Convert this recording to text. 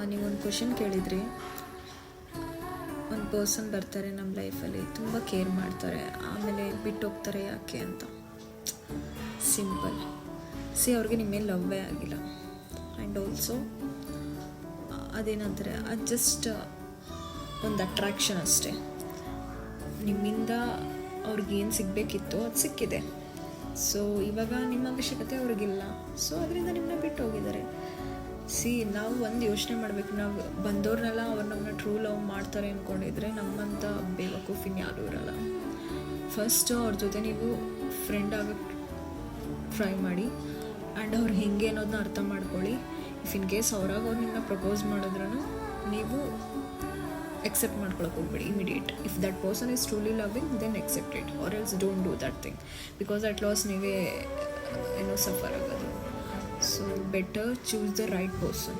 ನೀವೊಂದು ಕ್ವಶನ್ ಕೇಳಿದ್ರಿ. ಒಂದು ಪರ್ಸನ್ ಬರ್ತಾರೆ ನಮ್ಮ ಲೈಫಲ್ಲಿ, ತುಂಬ ಕೇರ್ ಮಾಡ್ತಾರೆ, ಆಮೇಲೆ ಬಿಟ್ಟು ಹೋಗ್ತಾರೆ ಯಾಕೆ ಅಂತ. ಸಿಂಪಲ್. ಅವ್ರಿಗೆ ನಿಮ್ಮ ಮೇಲೆ ಲವ್ವೇ ಆಗಿಲ್ಲ. ಆ್ಯಂಡ್ ಆಲ್ಸೋ ಅದೇನಂತಾರೆ, ಅದು ಜಸ್ಟ್ ಒಂದು ಅಟ್ರಾಕ್ಷನ್ ಅಷ್ಟೇ. ನಿಮ್ಮಿಂದ ಅವ್ರಿಗೇನು ಸಿಗಬೇಕಿತ್ತು ಅದು ಸಿಕ್ಕಿದೆ. ಸೊ ಇವಾಗ ನಿಮ್ಮ ಅವಶ್ಯಕತೆ ಅವ್ರಿಗಿಲ್ಲ. ಸೊ ಅದರಿಂದ ನಿಮ್ಮನ್ನ ಬಿಟ್ಟು ಹೋಗಿದ್ದಾರೆ. ನಾವು ಒಂದು ಯೋಚನೆ ಮಾಡಬೇಕು. ನಾವು ಬಂದವ್ರನ್ನೆಲ್ಲ ಅವ್ರು ನಮ್ಮನ್ನ ಟ್ರೂ ಲವ್ ಮಾಡ್ತಾರೆ ಅಂದ್ಕೊಂಡಿದ್ರೆ ನಮ್ಮಂಥ ಬೇವಕೂಫಿನ್ ಯಾರೂ ಇರಲ್ಲ. ಫಸ್ಟು ಅವ್ರ ಜೊತೆ ನೀವು ಫ್ರೆಂಡ್ ಆಗೋಕ್ಕೆ ಟ್ರೈ ಮಾಡಿ. ಆ್ಯಂಡ್ ಅವ್ರು ಹೇಗೆ ಅನ್ನೋದನ್ನ ಅರ್ಥ ಮಾಡ್ಕೊಳ್ಳಿ. ಇಫ್ ಇನ್ ಕೇಸ್ ಅವ್ರಾಗ ಅವ್ರು ನಿಮ್ಮನ್ನ ಪ್ರಪೋಸ್ ಮಾಡಿದ್ರೂ ನೀವು accept ಮಾಡ್ಕೊಳಕ್ಕೆ ಹೋಗ್ಬೇಡಿ immediate. If that person is truly loving then accept it, or else don't do that thing, because at loss ನೀವೇ ಸಫರ್ ಆಗೋದು. So better choose the right person.